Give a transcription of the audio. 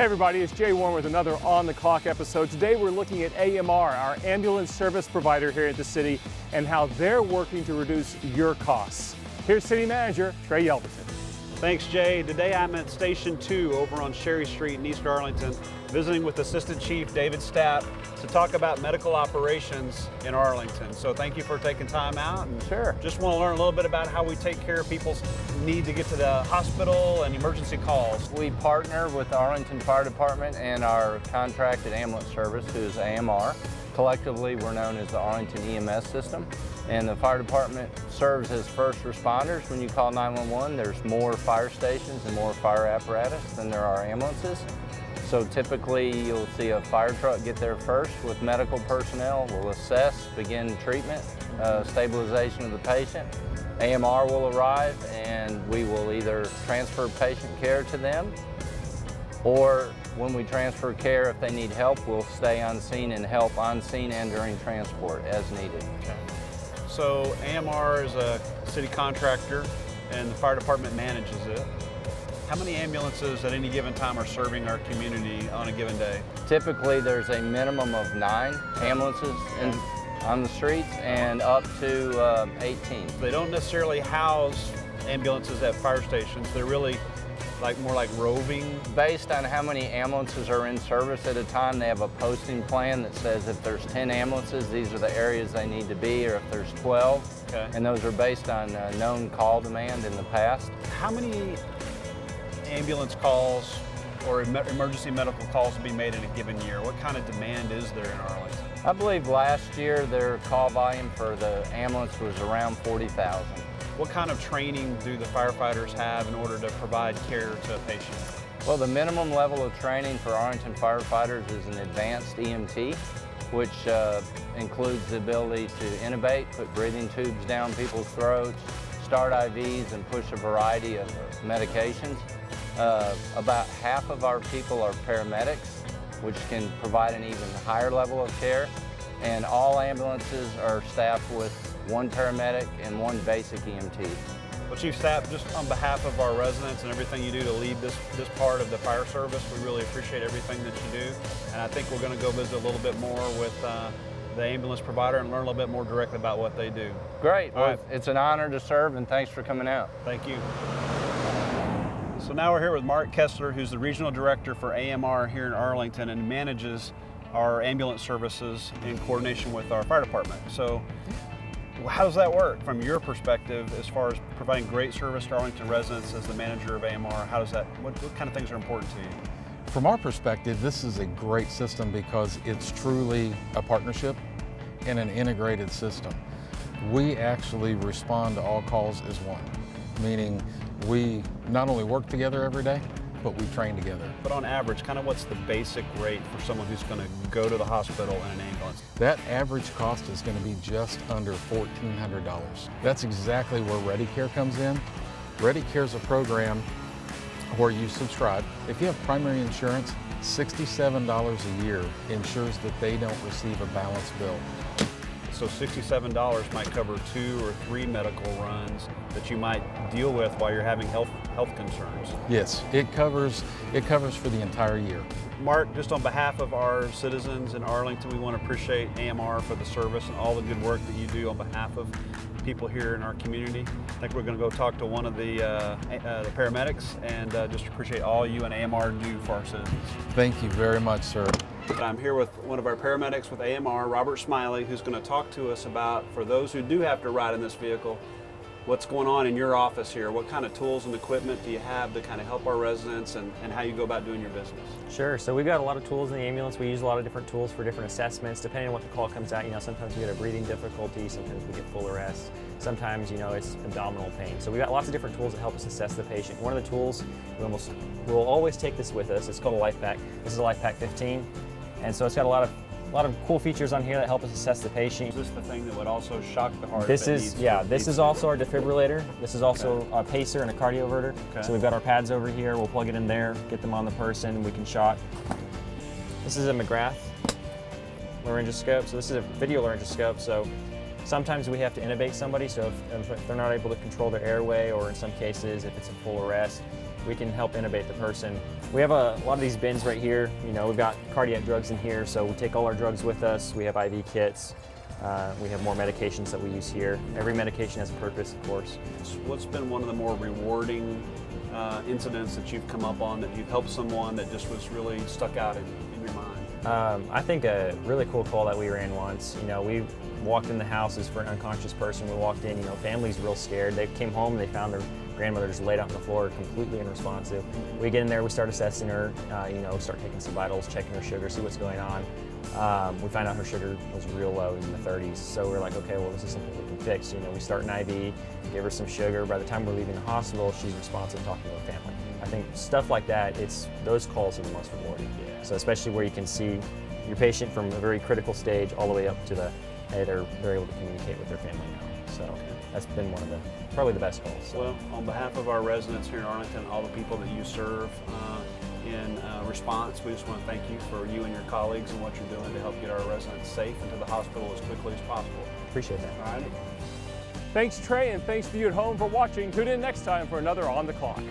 Hey everybody, it's Jay Warren with another On the Clock episode. Today we're looking at AMR, our ambulance service provider here at the city, and how they're working to reduce your costs. Here's City Manager Trey Yelverton. Thanks, Jay. Today I'm at Station 2 over on Sherry Street in East Arlington, visiting with Assistant Chief David Stapp to talk about medical operations in Arlington. So thank you for taking time out. And Sure. Just want to learn a little bit about how we take care of people's need to get to the hospital and emergency calls. We partner with the Arlington Fire Department and our contracted ambulance service, who's AMR. Collectively, we're known as the Arlington EMS System. And the fire department serves as first responders. When you call 911, there's more fire stations and more fire apparatus than there are ambulances. So typically, you'll see a fire truck get there first with medical personnel. We'll assess, begin treatment, stabilization of the patient. AMR will arrive and we will either transfer patient care to them, or when we transfer care, if they need help, we'll stay on scene and help on scene and during transport as needed. Okay. So AMR is a city contractor and the fire department manages it. How many ambulances at any given time are serving our community on a given day? Typically, there's a minimum of 9 ambulances on the streets and up to 18. They don't necessarily house ambulances at fire stations. They're really more like roving. Based on how many ambulances are in service at a time, they have a posting plan that says if there's 10 ambulances, these are the areas they need to be, or if there's 12. Okay. And those are based on known call demand in the past. How many ambulance calls or emergency medical calls to be made in a given year? What kind of demand is there in Arlington? I believe last year their call volume for the ambulance was around 40,000. What kind of training do the firefighters have in order to provide care to a patient? Well, the minimum level of training for Arlington firefighters is an advanced EMT, which includes the ability to intubate, put breathing tubes down people's throats, start IVs, and push a variety of medications. About half of our people are paramedics, which can provide an even higher level of care. And all ambulances are staffed with 1 paramedic and 1 basic EMT. Well, Chief Stapp, just on behalf of our residents and everything you do to lead this part of the fire service, we really appreciate everything that you do. And I think we're going to go visit a little bit more with the ambulance provider and learn a little bit more directly about what they do. Great. Well, it's an honor to serve, and thanks for coming out. Thank you. So now we're here with Mark Kessler, who's the Regional Director for AMR here in Arlington and manages our ambulance services in coordination with our fire department. So how does that work from your perspective as far as providing great service to Arlington residents as the manager of AMR? How does that, what kind of things are important to you? From our perspective, this is a great system because it's truly a partnership and an integrated system. We actually respond to all calls as one, meaning we not only work together every day, but we train together. But on average, kind of what's the basic rate for someone who's going to go to the hospital in an ambulance? That average cost is going to be just under $1,400. That's exactly where ReadyCare comes in. ReadyCare is a program where you subscribe. If you have primary insurance, $67 a year ensures that they don't receive a balance bill. So $67 might cover 2 or 3 medical runs that you might deal with while you're having health concerns. Yes, it covers for the entire year. Mark, just on behalf of our citizens in Arlington, we want to appreciate AMR for the service and all the good work that you do on behalf of people here in our community. I think we're going to go talk to one of the paramedics and just appreciate all you and AMR do for our citizens. Thank you very much, sir. I'm here with one of our paramedics with AMR, Robert Smiley, who's going to talk to us about, for those who do have to ride in this vehicle, what's going on in your office here. What kind of tools and equipment do you have to kind of help our residents and how you go about doing your business? Sure, so we've got a lot of tools in the ambulance. We use a lot of different tools for different assessments, depending on what the call comes out. You know, sometimes we get a breathing difficulty, sometimes we get full arrest, sometimes, you know, it's abdominal pain. So we've got lots of different tools that help us assess the patient. One of the tools, we'll always take this with us. It's called a Life Pack. This is a Life Pack 15, and so it's got a lot of cool features on here that help us assess the patient. Is this the thing that would also shock the heart? This is also our defibrillator. This is also a pacer and a cardioverter. Okay. So we've got our pads over here. We'll plug it in there, get them on the person. We can shock. This is a McGrath laryngoscope. So this is a video laryngoscope. So sometimes we have to intubate somebody. So if they're not able to control their airway, or in some cases, if it's a full arrest, we can help intubate the person We have a lot of these bins right here. You know, we've got cardiac drugs in here, so we take all our drugs with us. We have IV kits. We have more medications that we use here. Every medication has a purpose, of course. What's been one of the more rewarding incidents that you've come up on, that you've helped someone that just was really stuck out in your mind? I think a really cool call that we ran once, you know, we walked in the houses for an unconscious person. We walked in, you know, family's real scared. They came home and they found their grandmother just laid out on the floor, completely unresponsive. We get in there, we start assessing her, you know, start taking some vitals, checking her sugar, see what's going on. We find out her sugar was real low in the 30s, so we're like, okay, well, this is something we can fix. You know, we start an IV, give her some sugar. By the time we're leaving the hospital, she's responsive, talking to her family. I think stuff like that, those calls are the most rewarding. Yeah. So especially where you can see your patient from a very critical stage all the way up to the, hey, they're able to communicate with their family now. So that's been one of probably the best calls. So. Well, on behalf of our residents here in Arlington, all the people that you serve in response, we just want to thank you for you and your colleagues and what you're doing to help get our residents safe and to the hospital as quickly as possible. Appreciate that. All right. Thanks, Trey, and thanks to you at home for watching. Tune in next time for another On the Clock.